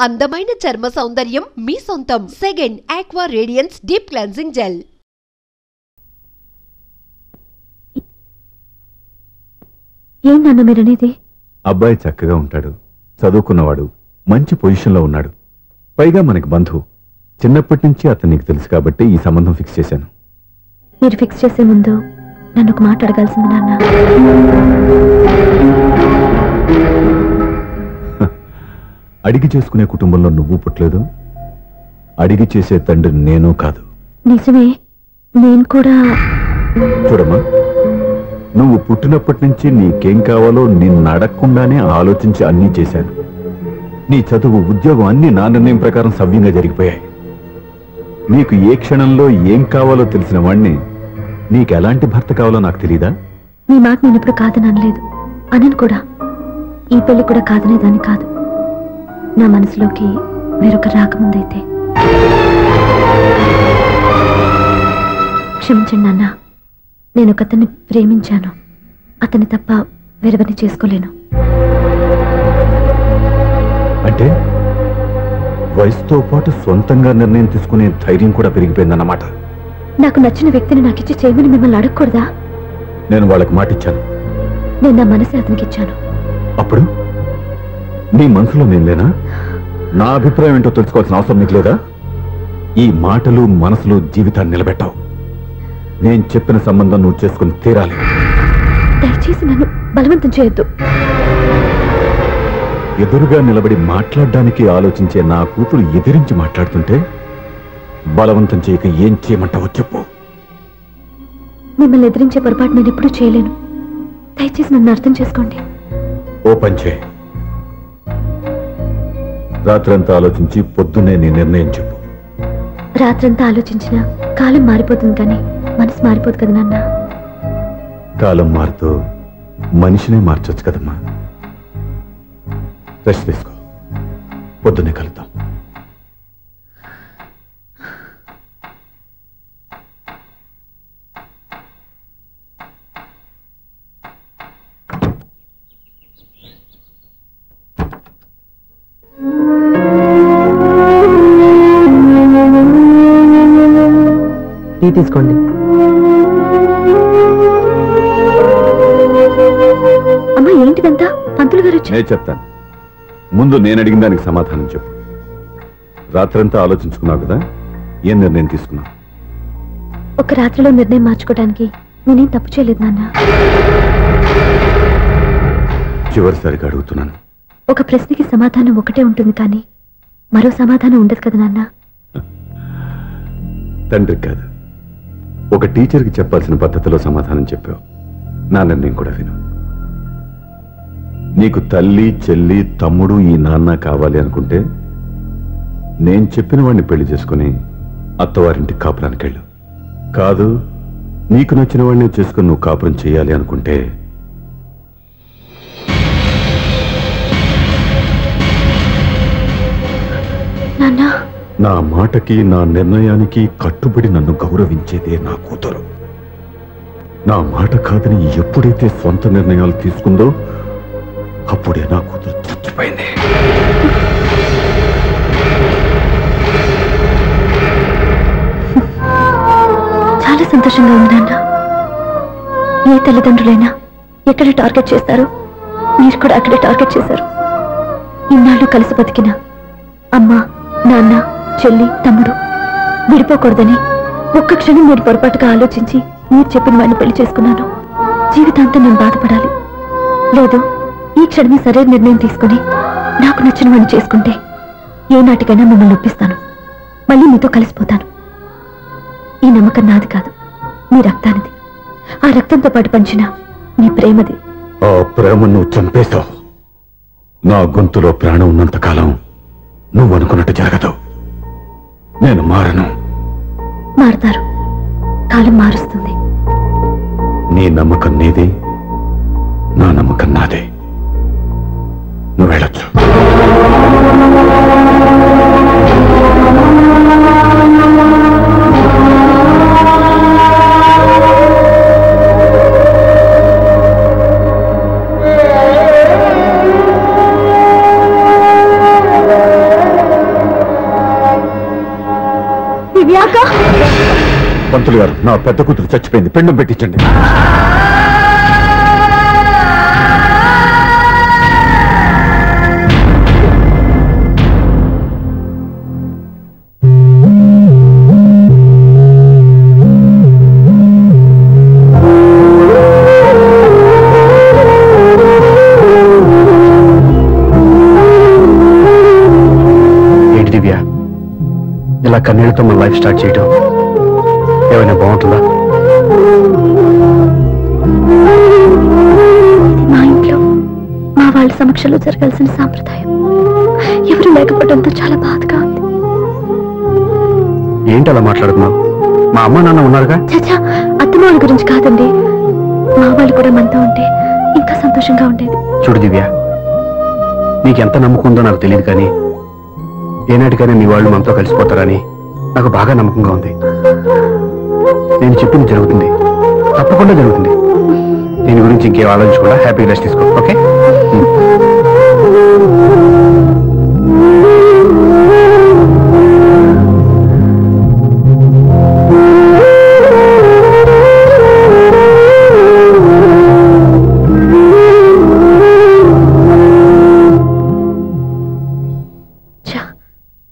అందమైన చర్మ సౌందర్యం మీ సొంతం. Second aqua radiance deep cleansing gel. ఏంటన్నా మీరనేది? అబ్బాయి చక్కగా ఉంటాడు, చదువుకున్నవాడు, మంచి పొజిషన్లో ఉన్నాడు. పైగా మనకి బంధువు. చిన్నప్పటి నుంచి అతను నీకు తెలుసు కాబట్టి ఈ సంబంధం ఫిక్స్ చేశాను. మీరు ఫిక్స్ చేసే ముందు నన్ను ఒక మాట అడగాల్సింది నాన్న. అడిగి చేసుకునే కుటుంబంలో నువ్వు పుట్టలేదు, అడిగి చేసే తండ్రి నేను కాదు. నిజమే, నేను కూడా. చూడమ్మా, నువ్వు పుట్టినప్పటి నుంచి నీకేం కావాలో నిన్ను అడగకుండానే ఆలోచించి అన్నీ చేశాను. నీ చదువు, ఉద్యోగం అన్నీ నా నిర్ణయం ప్రకారం సవ్యంగా జరిగిపోయాయి. నీకు ఏ క్షణంలో ఏం కావాలో తెలిసిన వాణ్ణి నీకు ఎలాంటి భర్త కావాలో నాకు తెలీదా? మీ మాట నేను ఇప్పుడు కాదని అనలేదు, అనను కూడా. ఈ పెళ్లి కూడా కాదనేదాన్ని కాదు. నా మనసులోకి వేరొక రాకముందైతే. క్షమించండి నాన్న, నేను ఒకతన్ని ప్రేమించాను. అతన్ని తప్ప వేరెవరిని చేసుకోలేను. అంటే వయసుతో పాటు సొంతంగా నిర్ణయం తీసుకునే ధైర్యం కూడా పెరిగిపోయిందన్నమాట. నాకు నచ్చిన వ్యక్తిని నాకిచ్చి చేయమని మిమ్మల్ని అడగకూడదా? నేను వాళ్ళకి మాట ఇచ్చాను. నేను నా మనసే అతనికి ఇచ్చాను. అప్పుడు నీ మనసులో నేను లేనా? నా అభిప్రాయం ఏంటో తెలుసుకోవాల్సిన అవసరం నీకు లేదా? ఈ మాటలు మనసులో జీవితాన్ని నిలబెట్టావు. నేను చెప్పిన సంబంధం నువ్వు చేసుకుని తీరాలి. దయచేసి నన్ను బలవంతం చేయొద్దు. ఎదురుగా నిలబడి మాట్లాడడానికి ఆలోచించే నా కూతురు ఎదిరించి మాట్లాడుతుంటే బలవంతం చేయక ఏం చేయమంటావో చెప్పు. మిమ్మల్ని ఎదిరించే పొరపాటు నేను ఎప్పుడూ చేయలేను. దయచేసి నన్ను అర్థం చేసుకోండి. ఓ పంచే, రాత్రంతా ఆలోచించి పొద్దున్నే నీ నిర్ణయం చెప్పు. రాత్రంతా ఆలోచించినా కాలం మారిపోతుంది, కానీ మనసు మారిపోదు కదా నాన్న. కాలం మారుతూ మనిషినే మార్చొచ్చు కదమ్మా. రెస్ట్ తీసుకో, పొద్దున్నే కలుద్దాం. టీ తీసుకోండి. అమ్మా, ఏంటిదంతా? పంతులు గారు వచ్చి. నేను చెప్తాను. ముందు నేను అడిగిన దానికి సమాధానం చెప్పు. రాత్రంతా ఆలోచించుకున్నావు కదా, ఏం నిర్ణయం తీసుకున్నావు? ఒక రాత్రిలో నిర్ణయం మార్చుకోవడానికి నేనేం తప్పు చేయలేదు నాన్న. చివరిసారిగా అడుగుతున్నాను. ఒక ప్రశ్నకి సమాధానం ఒకటే ఉంటుంది, కానీ మరో సమాధానం ఉండదు కదా నాన్న. తండ్రికి కాదు, ఒక టీచర్కి చెప్పాల్సిన పద్ధతిలో సమాధానం చెప్పావు. నా నిర్ణయం కూడా విను. నీకు తల్లి, చెల్లి, తమ్ముడు, ఈ నాన్న కావాలి అనుకుంటే నేను చెప్పిన వాడిని పెళ్లి చేసుకుని అత్తవారింటికి కాపురానికి వెళ్ళు. కాదు, నీకు నచ్చిన వాడిని చేసుకుని నువ్వు కాపురం చేయాలి అనుకుంటే నా మాటకి, నా నిర్ణయానికి కట్టుబడి నన్ను గౌరవించేదే నా కూతురు. నా మాట కాదని ఎప్పుడైతే సొంత నిర్ణయాలు తీసుకుందో అప్పుడే నా కూతురు చచ్చిపోయింది. చాలా సంతోషంగా ఉంది నాన్న. ఏ తల్లిదండ్రులైనా ఎక్కడ టార్గెట్ చేస్తారో మీరు కూడా అక్కడే టార్గెట్ చేశారు. ఇన్నాళ్ళు కలిసి బతికిన అమ్మ, నాన్న, చెల్లి, తమ్ముడు విడిపోకూడదని ఒక్క క్షణం నేను పొరపాటుగా ఆలోచించి మీరు చెప్పిన వాడిని పెళ్లి చేసుకున్నాను. జీవితాంతం నేను బాధపడాలి? లేదు, ఈ క్షణమే సరైన నిర్ణయం తీసుకుని నాకు నచ్చిన వాడిని చేసుకుంటే ఏ నాటికైనా మిమ్మల్ని ఒప్పిస్తాను. మళ్ళీ మీతో కలిసిపోతాను. ఈ నమ్మకం నాది కాదు, మీ రక్తానిది. ఆ రక్తంతో పాటు పంచిన మీ ప్రేమది. ఆ ప్రేమ నువ్వు చంపేశావు. నా గొంతులో ప్రాణం ఉన్నంతకాలం నువ్వు అనుకున్నట్టు జరగదు. నేను మారను. మారుతారు, కాలం మారుస్తుంది. నీ నమ్మకం నీది, నా నమ్మకం నాదే. నువ్వు వెళ్ళొచ్చు. పంతులు గారు, నా పెద్ద కూతురు చచ్చిపోయింది, పిండం పెట్టించండి. ఏంటి దివ్య, ఇలా కన్నీళ్లతో మన లైఫ్ స్టార్ట్ చేయటం ఏమైనా బాగుంటుందా? మా ఇంట్లో మా వాళ్ళ సమక్షంలో జరగాల్సిన సాంప్రదాయం ఎవరు లేకపోవడంతో చాలా బాధగా ఉంది. ఏంటి అలా మాట్లాడుతున్నావు? మా అమ్మ నాన్న ఉన్నారుగా. చచ్చా, అత్తమాల గురించి కాదండి, మా వాళ్ళు కూడా మనతో ఉంటే ఇంకా సంతోషంగా ఉండేది. చూడు దివ్య, నీకెంత నమ్మకం ఉందో నాకు తెలియదు, కానీ ఏనాటికైనా మీ వాళ్ళు మనతో కలిసిపోతారని నాకు బాగా నమ్మకంగా ఉంది. నేను చెప్పింది జరుగుతుంది, తప్పకుండా జరుగుతుంది. దీని గురించి ఇంకేం ఆలోచించకుండా హ్యాపీ రెస్ట్ తీసుకో. ఓకే?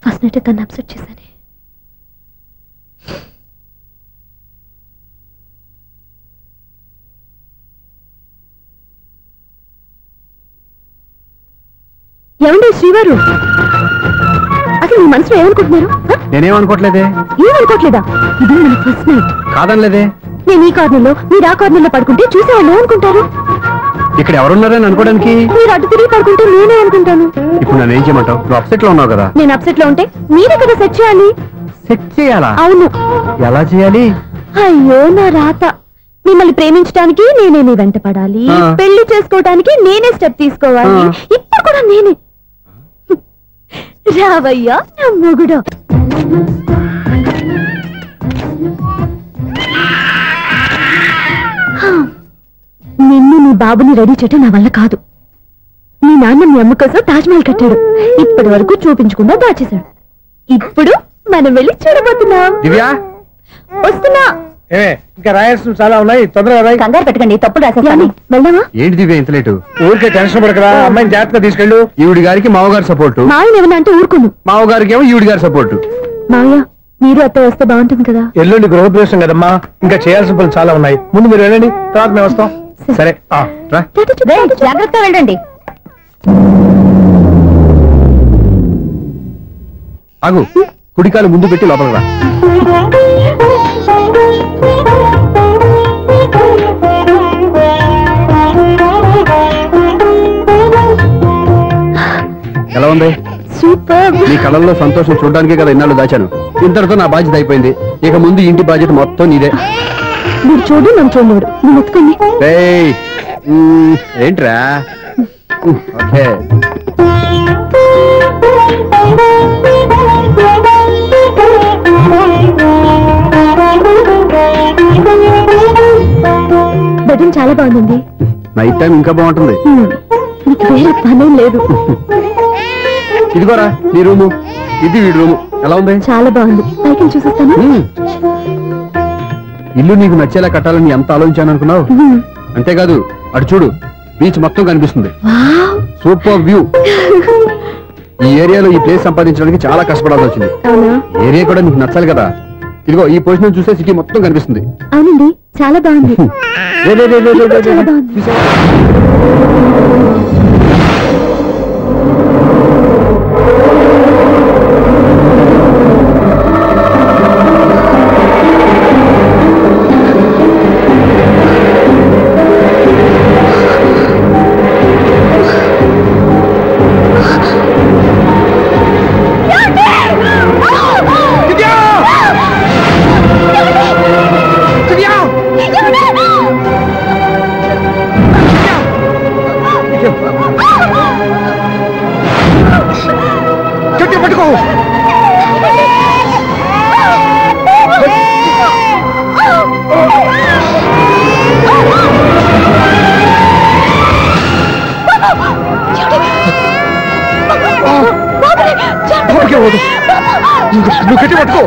ఫస్ట్ నైట్ తను అప్సెట్ చేశాను. ఏమండి శ్రీవారు, అసలు మీ మనసులో ఏమనుకుంటున్నారు? నేనేమనుకోవట్లేదే. ఏమనుకోవట్లేదా? ఇది మన ఫస్ట్ నైట్. కాదనలేదే. నేను ఈ కార్నర్లో మీరు ఆ కార్నర్లో పడుకుంటే చూసేవాళ్ళు ఏమనుకుంటారు? ఇక్కడ ఎవరున్నారని అనుకోవడానికి. మీరు అటు తిరిగి పడుకుంటే నేనే అనుకుంటాను. ఇప్పుడు నన్ను ఏం చేయమంటావు? నువ్వు అప్సెట్ లో ఉన్నావు కదా. నేను అప్సెట్ లో ఉంటే మీరే కదా సెట్ చేయాలి. సెట్ చేయాలా? అవును. ఎలా చేయాలి? అయ్యో నా రాత. మిమ్మల్ని ప్రేమించడానికి నేనే మీ వెంట పడాలి, పెళ్లి చేసుకోవడానికి నేనే స్టెప్ తీసుకోవాలి. ఇప్పుడు కూడా నేనే. రావయ్యా నా మొగుడు. నిన్ను నీ బాబుని రెడీ చేయటం నా వల్ల కాదు. మీ నాన్న మీ అమ్మ కోసం తాజ్మహల్ కట్టాడు, ఇప్పటి వరకు చూపించకుండా దాచేశాడు. ఇప్పుడు మనం వెళ్ళి చూడబోతున్నాం. వస్తున్నా. ఇంకా రాయాల్సిన చాలా ఉన్నాయి, తొందరగా రాయి. కంగారు పెట్టకండి, తప్పుడు రాసేసాను. వెళ్దామా? ఏంటి దివ్య ఇంత లేటు? ఊరికే టెన్షన్ పడకరా, అమ్మాయిని జాగ్రత్తగా తీసుకెళ్ళు. ఈవిడి గారికి మావగారు సపోర్టు, మావయ్య ఏమన్నా అంటే ఊరుకోను. మావగారికి ఏమో ఈవిడి గారి సపోర్టు. మావయ్య మీరు అత్త వస్తే బాగుంటుంది కదా. ఎల్లుండి గృహప్రవేశం కదమ్మా, ఇంకా చేయాల్సిన పనులు చాలా ఉన్నాయి. ముందు మీరు వెళ్ళండి, తర్వాత మేము వస్తాం. సరే రా. జాగ్రత్తగా వెళ్ళండి. ఆగు, కుడికాలు ముందు పెట్టి లోపల రా. ఎలా ఉంది? సూపర్. నీ కళ్ళల్లో సంతోషం చూడడానికే కదా ఇన్నాళ్ళు దాచాను. ఇంతటితో నా బాధ్యత అయిపోయింది. ఇక ముందు ఇంటి బాధ్యత మొత్తం నీదే. మీరు చూడు, నన్ను చూడలేరు. నేను ఎత్తుకోండి. ఏంట్రా? ఓకే. బెడ్రూమ్ చాలా బాగుందండి. నైట్ టైం ఇంకా బాగుంటుంది. మీకు వేరే పనేం లేదు. ఇదిగోరా నీ రూము, ఇది వీడి రూము. ఎలా ఉంది? చాలా బాగుంది. పైకి చూసేస్తాను. ఇల్లు నీకు నచ్చేలా కట్టాలని ఎంత ఆలోచించాను అనుకున్నావు? అంతేకాదు, అటు చూడు, బీచ్ మొత్తం కనిపిస్తుంది. Super view. ఈ ఏరియాలో ఈ ప్లేస్ సంపాదించడానికి చాలా కష్టపడాల్సి వచ్చింది. ఏరియా కూడా నీకు నచ్చాలి కదా. ఇదిగో ఈ పొజిషన్ చూసే సిటీ మొత్తం కనిపిస్తుంది. అవునండి, చాలా బాగుంది. చాలా బాగుంది. నువ్వు గట్టి పట్టుకో.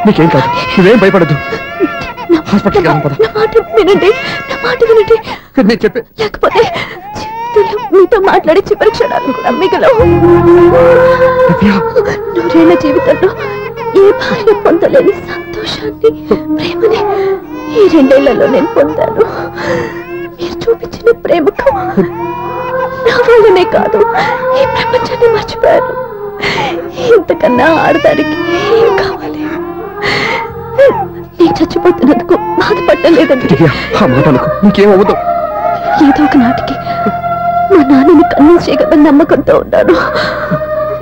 నీకేం కాదు, నువ్వేం భయపడద్దు. హాస్పిటల్కి వినండి, నా మాట వినండి. నేను చెప్పే లేకపోతే మీతో మాట్లాడి చివరి క్షణాలు కూడా మిగలవు. నూరేళ్ల జీవితంలో ఏ భార్య పొందలేని సంతోషాన్ని, ప్రేమని ఈ 2 ఏళ్లలో నేను పొందాను. మీరు చూపించిన ప్రేమకు నా వాళ్ళనే కాదు, ఈ ప్రపంచాన్ని మర్చిపోయాను. ఇంతకన్నా ఆడదానికి ఏం కావాలి? నేను చచ్చిపోతున్నందుకు బాధపడలేదండి. నీకేమవుతావు? ఏదో ఒక నాటికి మా నాన్నని కన్విన్స్ చేయగలని నమ్మకంతో ఉన్నాను.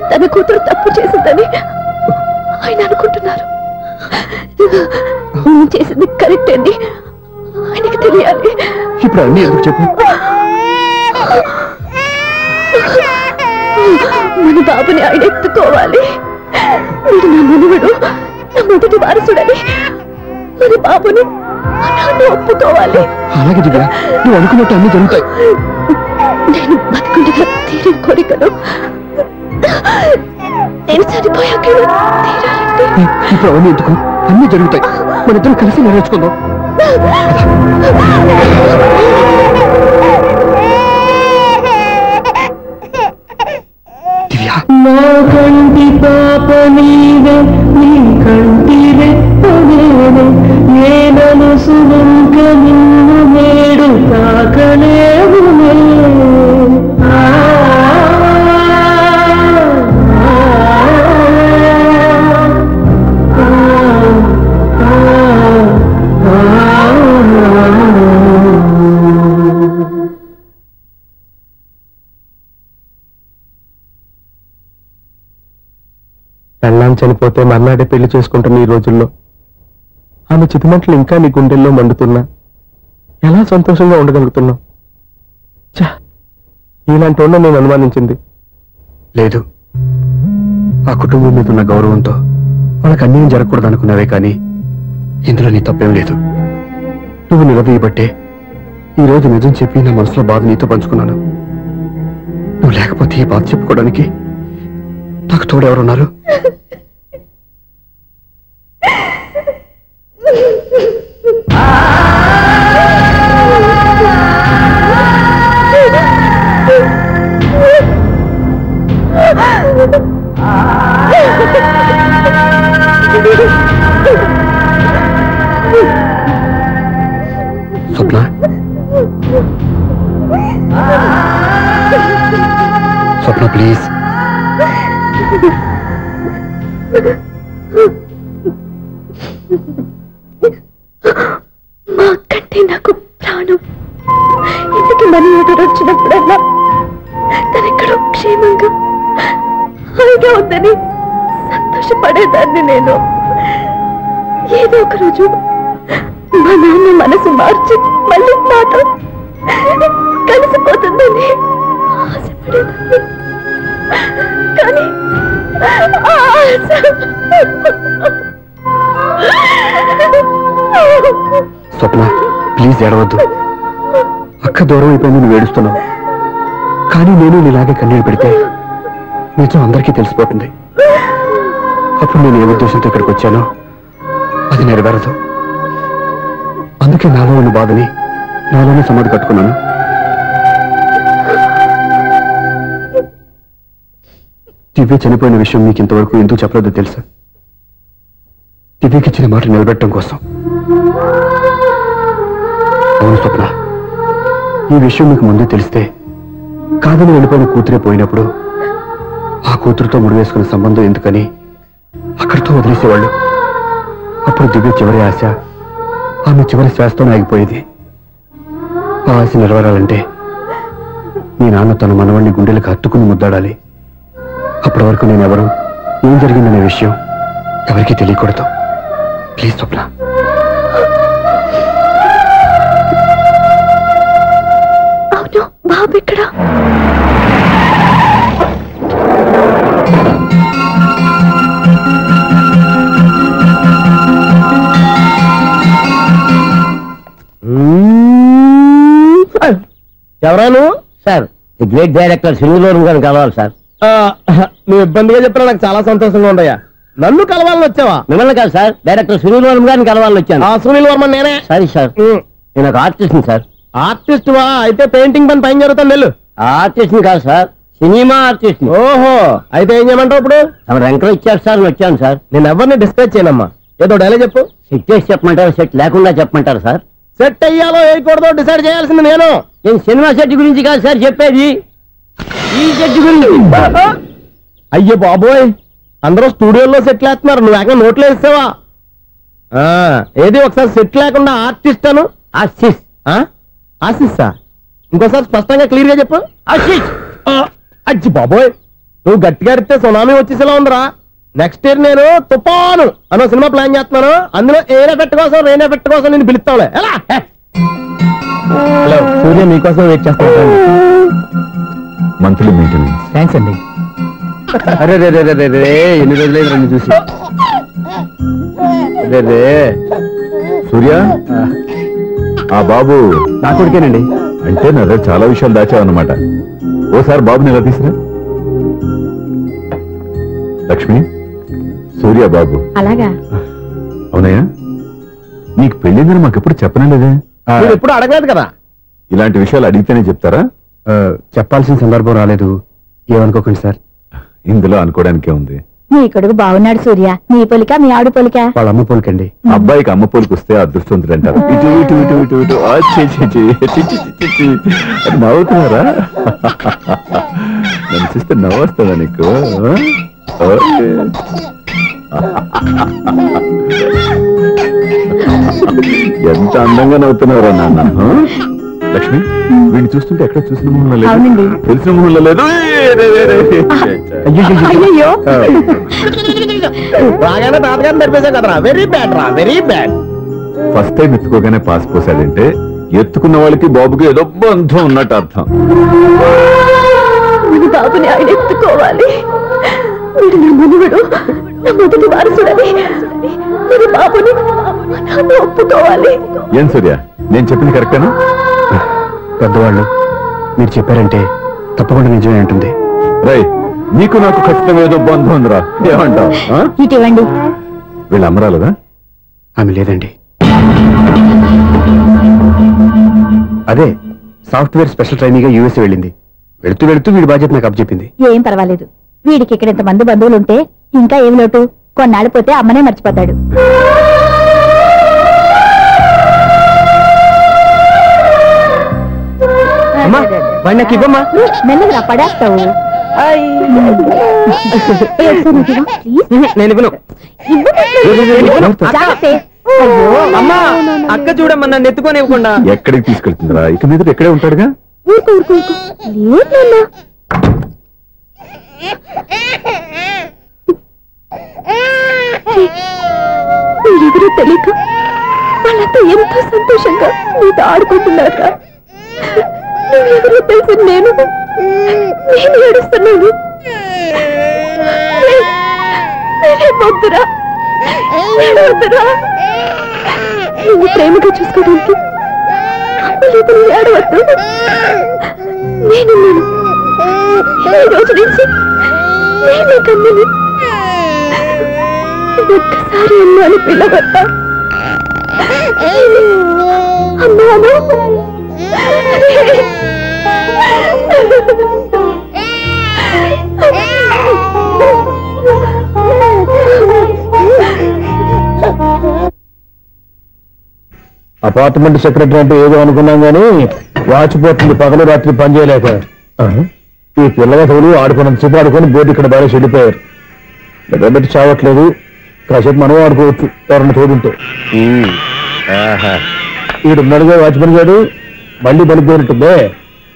తన కూతురు తప్పు చేసిందని ఆయన అనుకుంటున్నారు. నేను చేసింది కరెక్ట్ అని ఆయనకి తెలియాలి. ఇప్పుడు అన్నీ ఎందుకు చెప్పు? మన బాబుని ఆయన ఎత్తుకోవాలి. మీరు నా మనవడు, నా మొదటి వారసుడని మన బాబుని నాన్న ఒప్పుకోవాలి. అలాగే దివ్య, నువ్వు అనుకున్నట్టు అన్ని జరుగుతాయి. నేను బతుకుండగా తీరిన కోరికను నేను చనిపోయాక తీరాలంటే ఇప్పుడు అవన్నీ ఎందుకు? అన్ని జరుగుతాయి, మన ఇద్దరం కలిసి నెరవేర్చుకుందాం. నా కంటి పాప నీవే, నీ కంటి రెప్పనేనే, నేనను సుమంక నిన్ను నేడు తాకలేవునే. పెళ్ళాం చనిపోతే మర్నాడే పెళ్లి చేసుకుంటున్న ఈ రోజుల్లో ఆమె చితిమంటలు ఇంకా నీ గుండెల్లో మండుతున్నా ఎలా సంతోషంగా ఉండగలుగుతున్నావు? ఇలాంటి ఉన్న నేను అనుమానించింది లేదు. ఆ కుటుంబం మీద ఉన్న గౌరవంతో వాళ్ళకి అన్యాయం జరగకూడదు అనుకున్నావే కానీ ఇందులో నీ తప్పేం లేదు. నువ్వు నిలదీయబట్టే ఈ రోజు నిజం చెప్పి నా మనసులో బాధ నీతో పంచుకున్నాను. నువ్వు లేకపోతే ఈ బాధ చెప్పుకోవడానికి నాకు తోడెవరున్నారు? స్వప్న, స్వప్న ప్లీజ్. మా కంటే నాకు ప్రాణం. ఇంటికి మనీ ఆర్డర్ వచ్చినప్పుడల్లా తనెక్కడో క్షేమంగా హాయిగా ఉందని సంతోషపడేదాన్ని నేను. ఏదో ఒక రోజు మా నాన్న మనసు మార్చి మళ్ళీ నాతో కలిసిపోతుందని ఆశపడేదాన్ని. కానీ స్వప్న ప్లీజ్ ఏడవద్దు. అక్క దూరం అయిపోయింది, నువ్వు ఏడుస్తున్నావు. కానీ నేను నీలాగే కన్నీళ్ళు పెడితే నిజం అందరికీ తెలిసిపోతుంది. అప్పుడు నేను ఏ ఉద్దేశంతో ఇక్కడికి వచ్చానో అది నెరవేరదు. అందుకే నాలో ఉన్న బాధని నాలోనే సమాధి కట్టుకున్నాను. దివ్య చనిపోయిన విషయం మీకు ఇంతవరకు ఎందుకు చెప్పలేదో తెలుసా? దివ్యకి ఇచ్చిన మాట నిలబెట్టడం కోసం. అవును స్వప్న, ఈ విషయం మీకు ముందే తెలిస్తే కాదని వెళ్ళిపోయిన కూతురే పోయినప్పుడు ఆ కూతురుతో ముడివేసుకున్న సంబంధం ఎందుకని అక్కడితో వదిలేసేవాళ్ళు. అప్పుడు దివ్య చివరి ఆశ ఆమె చివరి శ్వాసతోనే ఆగిపోయేది. ఆ ఆశ నెరవేరాలంటే మీ నాన్న తన మనవడిని గుండెలకు హత్తుకుని ముద్దాడాలి. అప్పటి వరకు నేను ఎవరు, ఏం జరిగిందనే విషయం ఎవరికీ తెలియకూడదు. ప్లీజ్ స్వప్న. అవును, బాబు ఇక్కడ. ఎవరాను? Sir the great director Srinivasam గారిని కలవాలి సార్. నువ్వు ఇబ్బందిగా చెప్పినా నాకు చాలా సంతోషంగా ఉండయా. నన్ను కలవాలని వచ్చావా? మిమ్మల్ని కాదు సార్, డైరెక్టర్ శ్రీనివాసం గారిని కలవాలని వచ్చాను. సునీల్ వర్మ నేనే. సరే సార్, నేను ఒక ఆర్టిస్ట్ సార్. ఆర్టిస్ట్ వా? అయితే పెయింటింగ్ పని పైన జరుగుతాను వెళ్ళు. ఆర్టిస్ట్ కాదు సార్, సినిమా ఆర్టిస్ట్. ఓహో, అయితే ఏం చేయమంటావు ఇప్పుడు? తమ ఎంకరేజ్ ఇచ్చారు సార్, వచ్చాను సార్. నేను ఎవరిని డిస్కస్ చేయనమ్మా, ఏదో డైలాగ్ చెప్పు. సెట్ చేసి చెప్పమంటారు, సెట్ లేకుండా చెప్పమంటారు సార్? సెట్ అయ్యాలో వేయకూడదో డిసైడ్ చేయాల్సింది నేను. నేను సినిమా సెట్ గురించి కాదు సార్ చెప్పేది, ఈ సెట్ గురించి. అయ్యో బాబోయ్, అందరూ స్టూడియోలో సెట్ లేస్తున్నారు, నువ్వు ఏకంగా నోట్లో వేసావా? ఏది ఒకసారి సెట్ లేకుండా ఆర్టిస్ట్ అను. ఆర్టిస్ట్. ఆశిస్సా? ఇంకోసారి స్పష్టంగా క్లియర్ గా చెప్పు. ఆర్టిస్ట్. అచ్చి బాబోయ్, నువ్వు గట్టిగా అడిగితే సునామీ వచ్చేసేలా ఉందిరా. నెక్స్ట్ ఇయర్ నేను తుఫాను అనో సినిమా ప్లాన్ చేస్తున్నాను. అందులో ఎయిర్ ఎఫెక్ట్ కోసం, రెయిన్ ఎఫెక్ట్ కోసం నేను పిలుస్తావులే. ఎలా? హలో, సూర్య మీకోసం వెయిట్ చేస్తాను. Monthly maintenance. థ్యాంక్స్ అండి. అరే రే రే రే రే, ఎన్ని రోజులైంది నన్ను చూసి. అరే రే సూర్య, ఆ బాబు నా కొడుకేనండి. అంటే నా దగ్గర చాలా విషయాలు దాచావన్నమాట. ఓసారి బాబుని ఎలా తీసురా. లక్ష్మి, సూర్య బాబు. అలాగా? అవునయ్యా, నీకు పెళ్ళిందని మాకెప్పుడు చెప్పనేలేదే. నువ్వు ఎప్పుడు అడగలేదు కదా. ఇలాంటి విషయాలు అడిగితేనే చెప్తారా? చెప్పాల్సిన సందర్భం రాలేదు, ఏమనుకోకండి సార్. ఇందులో అనుకోవడానికే ఉంది. నీ కొడుకు బాగున్నాడు సూర్య. నీ పోలిక మీ ఆవిడ పోలిక. వాళ్ళ అమ్మ పోలికండి. అబ్బాయికి అమ్మ పోలికి వస్తే అదృష్టవంతుడు అంటారు. ఇటు ఇటు ఇటు ఇటు ఇటు ఆ, ఛీ, ఛీ, ఛీ, ఛీ, ఛీ, ఛీ, ఛీ. అది నవ్వుతున్నారా? నన్ను చూస్తే నవ్వు వస్తుందా నీకు? ఓకే. ఎంత అందంగా నవ్వుతున్నారా నాన్న. లక్ష్మి, వీడిని చూస్తుంటే ఎక్కడ చూసిన మొహంలో లేదు, అవునండి. తెలిసిన మొహంలో లేదు. అయ్యో, బాగానే తాతగారిని తెరిపేశాం కదరా. వెరీ బ్యాడ్ రా, వెరీ బ్యాడ్. ఫస్ట్ టైం ఎత్తుకోగానే పాస్ పోసాడంటే ఎత్తుకున్న వాళ్ళకి బాబుకి ఏదో బంధం ఉన్నట్టు అర్థం. మన బాబుని ఆయన ఎత్తుకోవాలి. వీడు నా మనువుడు, నా మొదటి వారసుడని మన బాబుని నాన్న ఒప్పుకోవాలి. ఏం సూర్య, నేను చెప్పింది కరెక్టేనా? పెద్దవాళ్ళు మీరు చెప్పారంటే తప్పకుండా నిజమే ఉంటుంది. రై, నీకు నాకు ఖచ్చితంగా ఏదో బంధం ఉందిరా, ఏమంటావు? ఇటువంటి వీళ్ళు అమరాలదా? ఆమె లేదండి. అదే సాఫ్ట్వేర్ స్పెషల్ ట్రైనింగ్ యూఎస్ వెళ్ళింది. వెళుతూ వెళుతూ వీడి బాధ్యత నాకు అప్పచెప్పింది. ఏం పర్వాలేదు, వీడికి ఇక్కడ ఇంతమంది బంధువులుంటే ఇంకా ఏం లోటు. కొన్నాళ్ళు పోతే అమ్మనే మర్చిపోతాడు. అమ్మా, వాడిని నాకు ఇవ్వమ్మా. మెల్లగా పడేస్తావు. నేను ఇవ్వను. అమ్మా, అక్క చూడమ్మా, నన్ను ఎత్తుకొని ఇవ్వకుండా. ఎక్కడికి తీసుకెళ్తుందిరా? ఇక మీద ఎక్కడే ఉంటాడుగా. ఊరుకో ఊరుకో ఊరుకో. లేదు నాన్న. మీరెవరో తెలియక వాళ్ళంతా ఎంతో సంతోషంగా మీతో ఆడుకుంటున్నారా? నువ్వెవరో తెలిసి నేను ఏడుస్తున్నాను. వద్దురా, వద్దురా. నువ్వు ప్రేమగా చూసుకోవడానికి ఏడవద్దు. నేనున్నాను. ఈ రోజు నుంచి నేనే కమ్మని. ఒక్కసారి అమ్మాని పిల్లవద్దా? అమ్మాను. అపార్ట్మెంట్ సెక్రటరీ అంటే ఏదో అనుకున్నాం గానీ వాచిపోతుంది పగలు రాత్రి పని చేయలేక. ఈ పిల్లగతులు ఆడుకున్నంత సేపు ఆడుకొని బోర్డు ఇక్కడ బాగా చెడిపోయారు. నిద్రబెట్టి చావట్లేదు, కాసేపు మనం ఆడుకోవచ్చు ఎవరన్నా తోడుంటే. ఈడున్నాడుగా వాచ్మెన్ గారు, మళ్ళీ బలిపోయినట్టుందే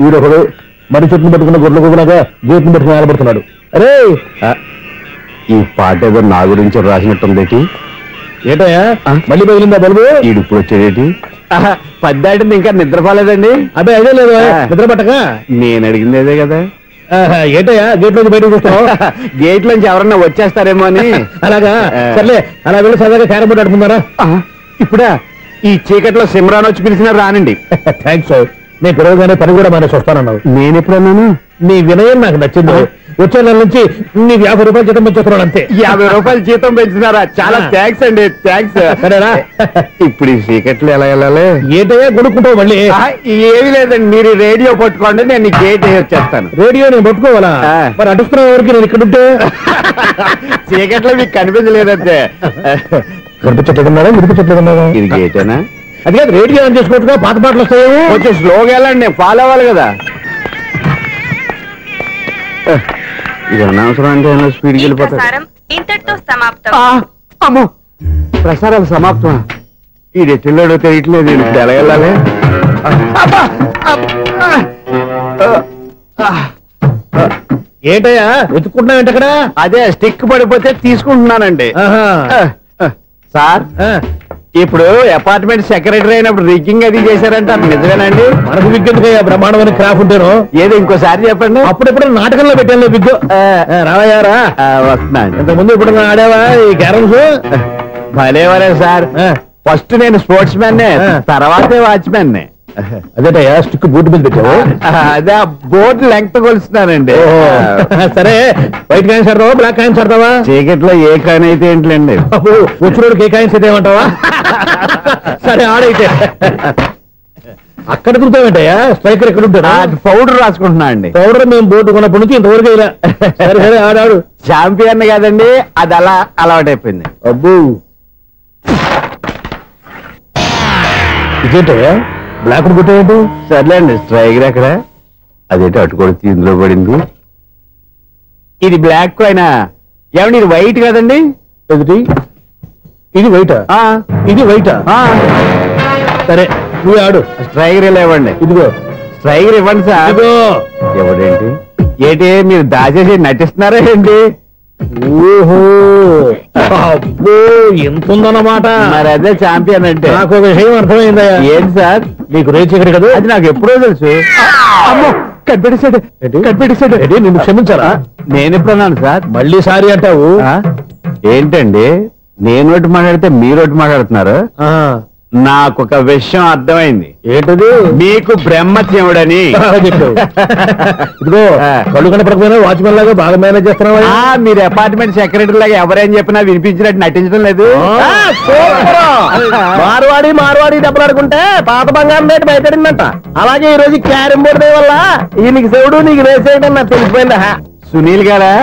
వీడొకడు మరి చెట్టును పట్టుకున్న గొడ్ల గుబలాగా గేట్ని పట్టుకుని ఆడబడుతున్నాడు. అరే ఈ పాట ఏదో నా గురించి రాసినట్టుంది. ఏటయ్యా మళ్ళీ పగిలిందా బలుబు? ఈడు ఇప్పుడు వచ్చేటి పద్దాటింది ఇంకా నిద్రపోలేదండి. అదే అదే లేదు నిద్ర పట్టక. నేను అడిగింది అదే కదా. ఏటయ్యా గేట్ లోంచి బయటకు చూస్తావు? గేట్ లోంచి ఎవరన్నా వచ్చేస్తారేమో అని. అలాగా సర్లే అలా వెళ్ళి సరదాగా క్యారం బోర్డు ఆడుకున్నారా? ఇప్పుడా ఈ చీకట్లో సిమ్రాన్ వచ్చి పిలిచినా రానండి. థ్యాంక్స్. నేను పిలవగానే పని కూడా మానేసి వస్తానన్నావు. నేను ఎప్పుడన్నాను? నీ వినయం నాకు నచ్చింది. వచ్చే నెల నుంచి నీకు 50 రూపాయలు జీతం పెంచుతున్నాడు అంతే. 50 రూపాయలు జీతం పెంచినారా? చాలా థ్యాంక్స్ అండి. థ్యాంక్స్. సరేనా? ఇప్పుడు ఈ చీకట్లు ఎలా వెళ్ళాలి? ఏంటయ్యా కొనుక్కుంటావు మళ్ళీ? ఏమి లేదండి, మీరు రేడియో పట్టుకోండి, నేను ఈ గేట్ వచ్చేస్తాను. రేడియో నేను పట్టుకోవాలా? మరి అడుస్తున్నా ఎవరికి నేను ఇక్కడ ఉంటే? చీకట్లో మీకు కనిపించలేదంటే. కనిపించట్లేదన్నారా వినిపించట్లేదన్నారా? ఇది గేటేనా? అది కాదు, రేడియో ఆన్ చేసుకోవచ్చుగా, పాత పాటలు వస్తాయేమో. కొంచెం స్లోగా వెళ్ళండి, నేను ఫాలో అవ్వాలి కదా. ఇది అనవసరం అంటే స్పీడ్కి వెళ్ళిపోతాడు. ఇంతటితో సమాప్తం. అమ్మో, ప్రసారాలు సమాప్తం. ఇది ఎట్టిల్లాడో తెలియట్లేదు. ఇప్పుడు ఎలా వెళ్ళాలి? ఏంటయ్యా వెతుక్కుంటున్నావు ఏంటక్కడ? అదే స్టిక్ పడిపోతే తీసుకుంటున్నానండి. సార్, ఇప్పుడు అపార్ట్మెంట్ సెక్రటరీ అయినప్పుడు రిగ్గింగ్ అది చేశారంట, నిజమేనండి? మనకు విగ్గెందుకయ్యా బ్రహ్మాండమైన క్రాఫ్ ఉంటాను. ఏదో ఇంకోసారి చెప్పండి. అప్పుడెప్పుడు నాటకంలో పెట్టాను విగ్గు. రావయ్యారా? వస్తున్నాను. ఇంతకుముందు ఇప్పుడు ఆడావా ఈ క్యారమ్స్? భలేవరే సార్. ఫస్ట్ నేను స్పోర్ట్స్ మ్యాన్, తర్వాతే వాచ్మెన్. అదేటయ్యా స్టిక్ బూట్ మీద పెట్టావు? అదే బోర్డు లెంగ్త్ కొలుస్తున్నానండి. సరే, వైట్ కాయిన్స్ ఆడతావా బ్లాక్ కాయిన్స్ ఆడతావా? చీకట్లో ఏ కాయిన్ అయితే ఏంటండి? వచ్చినోడికి ఏ కాయిన్స్ అయితే ఏమంటావా? సరే ఆడైతే. అక్కడ తిరుగుతావేంటయ్యా? స్ట్రైకర్ ఎక్కడ ఉంటాడా? పౌడర్ రాసుకుంటున్నా అండి. పౌడర్ మేము బోర్డు కొన్నప్పటి నుంచి ఇంతవరకు ఇలా. సరే సరే ఆడాడు. ఛాంపియన్ కదండి, అది అలా అలవాటైపోయింది. అబ్బు ఇదేంటయ్యా బ్లాక్ కొట్టేయండి? సర్లేండి, స్ట్రైకర్ ఎక్కడ? అదేంటి అటుకొడితే ఇందులో పడింది. ఇది బ్లాక్ అయినా ఏమండి? ఇది వైట్ కదండి? ఎదుటి ఇది వైటా? ఇది వైటా? సరే నువ్వు ఆడు. స్ట్రైకర్ ఇలా ఇవ్వండి. ఇదిగో స్ట్రైకర్ ఇవ్వండి సార్. ఇదిగో. ఎవడేంటి ఏంటి మీరు దాచేసి నటిస్తున్నారా ఏంటి? ఓహో అబ్బో ఎంత ఉందన్నమాట. మరి అదే ఛాంపియన్ అంటే. నాకు ఒక విషయం అర్థమైందయ్యా. ఏంటి సార్? నీకు రేచీకటి కదా? అది నాకు ఎప్పుడో తెలుసు. అమ్మో, కనిపెట్టేశాడు కనిపెట్టేశాడు. నిన్ను క్షమించారా? నేను ఎప్పుడన్నాను సార్? మళ్ళీ సారీ అంటావు? ఏంటండి, నేను ఒకటి మాట్లాడితే మీరు ఒకటి మాట్లాడుతున్నారు. నాకు ఒక విషయం అర్థమైంది. ఏంటది? మీకు బ్రహ్మత్యముడని చెప్పావు. ఇదిగో కళ్ళు కనపడకపోయినా వాచ్మెన్ లాగా బాగా మేనేజ్ చేస్తున్నావా? మీరు అపార్ట్మెంట్ సెక్రటరీ లాగా ఎవరేం చెప్పినా వినిపించినట్టు నటించడం లేదు. మార్వాడి దెబ్బలాడుకుంటే పాత బంగారం రేటు బయటడిందంట. అలాగే ఈ రోజు క్యారం బోర్డు వల్ల నీకు శివుడు నీకు రేసేయడం నాకు తెలిసిపోయిందా? సునీల్ గారా,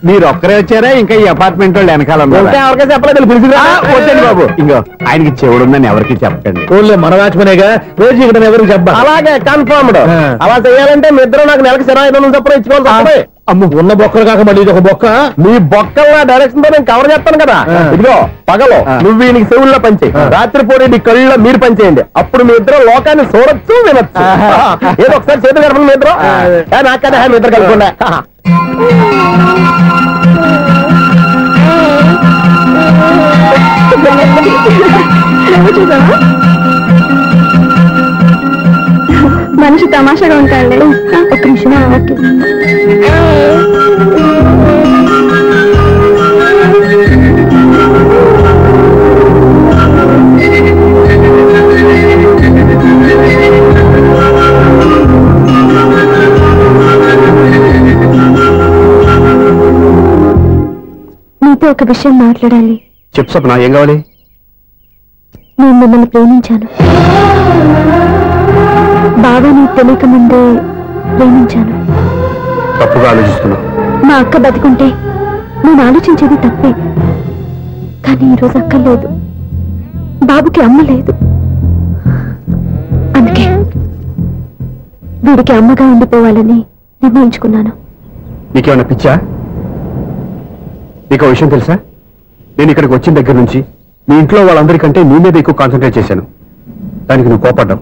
మీరు ఒక్కరే వచ్చారా? ఇంకా ఈ అపార్ట్మెంట్ వాళ్ళు వెనకాల ఎవరికైనా చెప్పలేదు పిలిచిరా? వచ్చండి బాబు. ఇంకో ఆయనకి చెవుడు ఉందని ఎవరికి చెప్పండి. ఓన్లీ మన వాచ్మనేగా రోజు ఇక్కడ ఎవరికి చెప్పా? అలాగే కన్ఫర్మ్డ్. అలా చేయాలంటే మీ ఇద్దరు నాకు నెలకు 2500 చొప్పున ఇచ్చుకోవాలి. అమ్మ, ఉన్న బొక్కలు కాక మళ్ళీ ఇది ఒక బొక్క. మీ బొక్కల డైరెక్షన్ తో నేను కవర్ చేస్తాను కదా. ఇదిగో పగలో నువ్వు వీనికి చెవుల్లో పనిచేయి, రాత్రి పూట నీ కళ్ళలో మీరు పనిచేయండి. అప్పుడు మీ ఇద్దరు లోకాన్ని చూడొచ్చు వినొచ్చు. ఏదో ఒకసారి చేతులు కలపండి మీ ఇద్దరు. నాకదే మీ ఇద్దరు కలపకుండా. మనిషి తమాషాగా ఉంటాడు. ఒక్క నిమిషం. నీతో ఒక విషయం మాట్లాడాలి. చెప్పు సప్న, ఏం కావాలి? నేను మిమ్మల్ని ప్రేమించాను. బాగా నీకు తెలియక ముందే ప్రేమించాను. తప్పుగా ఆలోచిస్తున్నా. మా అక్క బతికుంటే నేను ఆలోచించేది తప్పే. కానీ ఈరోజు అక్క లేదు, బాబుకి అమ్మ లేదు. అందుకే వీడికి అమ్మగా ఉండిపోవాలని నిర్ణయించుకున్నాను. నీకేమన్నా పిచ్చా? నీకు విషయం తెలుసా? నేను ఇక్కడికి వచ్చిన దగ్గర నుంచి నీ ఇంట్లో వాళ్ళందరికంటే నీ మీద ఎక్కువ కాన్సన్ట్రేట్ చేశాను. దానికి నువ్వు కోపడ్డావు.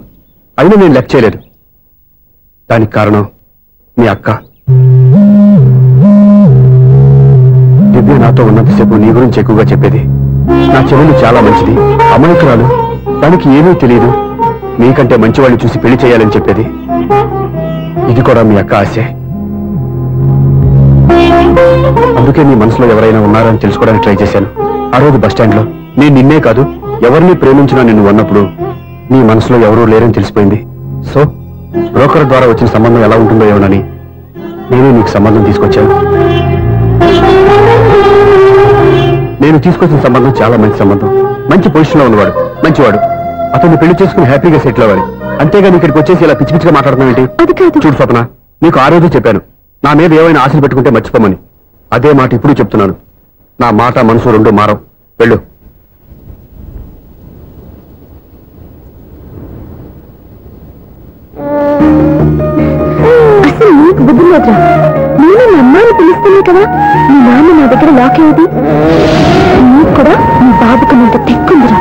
అయినా నేను లెక్క చేయలేదు. దానికి కారణం మీ అక్క. దివ్య నాతో ఉన్నంతసేపు నీ గురించి ఎక్కువగా చెప్పేది. నా చెల్లెలు చాలా మంచిది, అమాయకురాలు, దానికి ఏమీ తెలియదు, మీకంటే మంచి వాళ్ళు చూసి పెళ్లి చేయాలని చెప్పేది. ఇది కూడా మీ అక్క ఆశే. అందుకే నీ మనసులో ఎవరైనా ఉన్నారని తెలుసుకోవడానికి ట్రై చేశాను. ఆ రోజు బస్టాండ్లో నేను నిన్నే కాదు ఎవరిని ప్రేమించినా నిన్ను ఉన్నప్పుడు నీ మనసులో ఎవరూ లేరని తెలిసిపోయింది. సో బ్రోకర్ ద్వారా వచ్చిన సంబంధం ఎలా ఉంటుందో ఏమోనని నేనే నీకు సంబంధం తీసుకొచ్చాను. నేను తీసుకొచ్చిన సంబంధం చాలా మంచి సంబంధం. మంచి పొజిషన్లో ఉన్నవాడు, మంచివాడు. అతన్ని పెళ్లి చేసుకుని హ్యాపీగా సెటిల్ అవ్వాలి. అంతేగాని ఇక్కడికి వచ్చేసి ఇలా పిచ్చి పిచ్చిగా మాట్లాడుతున్నావు ఏంటి? చూడు స్వప్న, నీకు ఆ రోజు చెప్పాను నా మీద ఏమైనా ఆశలు పెట్టుకుంటే మర్చిపోమని. అదే మాట ఇప్పుడు చెప్తున్నాను. నా మాట మనసు రెండు మారవు. వెళ్ళు. అసలు నీకు బుద్ధి లేదురా. నేను మా అమ్మాయిని పిలుస్తాను కదా, మీ నాన్న నా దగ్గర లాక్ అయ్యేది. నీకు కూడా నీ బాబుకు నంత తెక్కుందిరా.